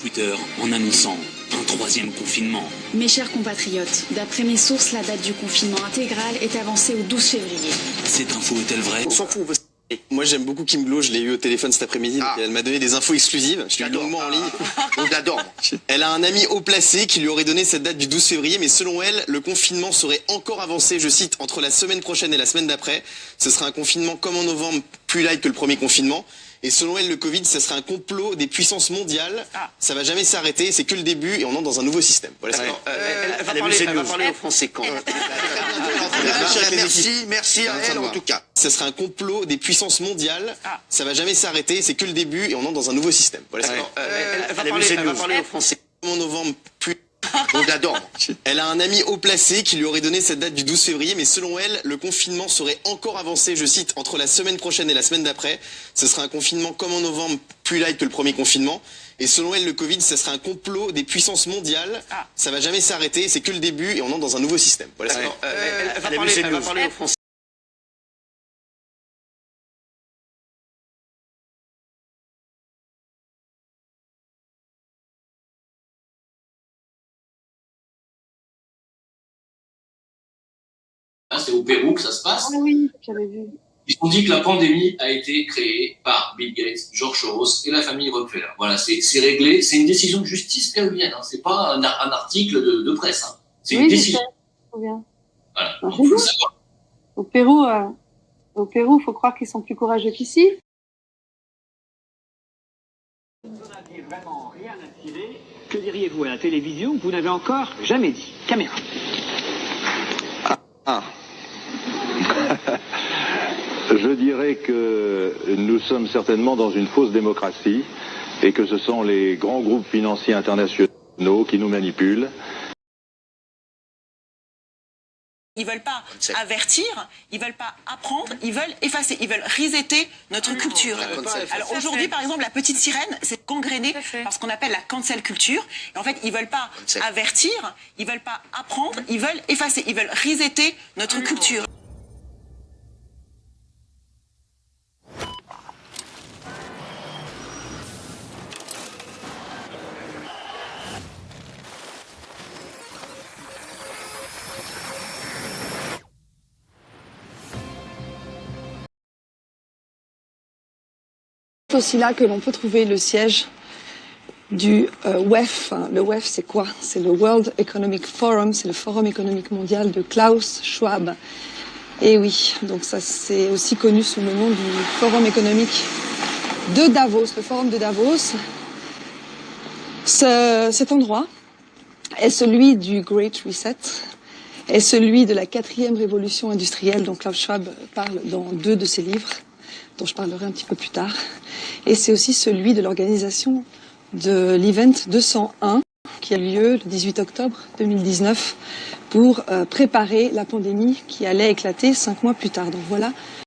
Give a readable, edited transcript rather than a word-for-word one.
Twitter en annonçant un troisième confinement. Mes chers compatriotes, d'après mes sources, la date du confinement intégral est avancée au 12 février. Cette info est-elle vraie? On s'en fout, Moi j'aime beaucoup Kim Glow, je l'ai eu au téléphone cet après-midi, donc elle m'a donné des infos exclusives, je l'ai eu longuement en ligne. On l'adore. Elle a un ami haut placé qui lui aurait donné cette date du 12 février, mais selon elle, le confinement serait encore avancé, je cite, entre la semaine prochaine et la semaine d'après. Ce serait un confinement comme en novembre, plus light que le premier confinement. Et selon elle, le Covid, ce serait un complot des puissances mondiales. Ça va jamais s'arrêter, c'est que le début et on entre dans un nouveau système. Voilà, Elle va parler aux Français quand Merci à elle en tout cas. Ce serait un complot des puissances mondiales. Ça va jamais s'arrêter, c'est que le début et on entre dans un nouveau système. Voilà, Elle va parler aux Français. En novembre, plus... On l'adore. Elle a un ami haut placé qui lui aurait donné cette date du 12 février, mais selon elle, le confinement serait encore avancé, je cite, entre la semaine prochaine et la semaine d'après. Ce serait un confinement comme en novembre, plus light que le premier confinement. Et selon elle, le Covid, ce serait un complot des puissances mondiales. Ça va jamais s'arrêter, c'est que le début et on entre dans un nouveau système. Voilà, Elle va parler aux Français. C'est au Pérou que ça se passe. Ah oui, j'avais vu. Ils ont dit que la pandémie a été créée par Bill Gates, George Soros et la famille Rockefeller. Voilà, c'est réglé. C'est une décision de justice péruvienne. Hein. C'est pas un article de presse. Hein. C'est une décision. Bien. Voilà. Non, Donc, faut le savoir. Au Pérou, il faut croire qu'ils sont plus courageux qu'ici. Vous n'aviez vraiment rien à tirer. Que diriez-vous à la télévision que vous n'avez encore jamais dit? Caméra. Je dirais que nous sommes certainement dans une fausse démocratie et que ce sont les grands groupes financiers internationaux qui nous manipulent. Ils veulent pas avertir, ils veulent pas apprendre, ils veulent effacer, ils veulent resetter notre culture. Alors aujourd'hui, par exemple, la petite sirène, c'est gangréné par ce qu'on appelle la cancel culture. Et en fait, ils veulent pas avertir, ils veulent pas apprendre, ils veulent effacer, ils veulent resetter notre culture. C'est aussi là que l'on peut trouver le siège du WEF. Le WEF, c'est quoi? C'est le World Economic Forum, c'est le Forum économique mondial de Klaus Schwab. Et oui, donc ça c'est aussi connu sous le nom du Forum économique de Davos, le Forum de Davos. Cet endroit est celui du Great Reset, est celui de la 4e révolution industrielle dont Klaus Schwab parle dans 2 de ses livres, dont je parlerai un petit peu plus tard. Et c'est aussi celui de l'organisation de l'Event 201 qui a lieu le 18 octobre 2019 pour préparer la pandémie qui allait éclater 5 mois plus tard. Donc voilà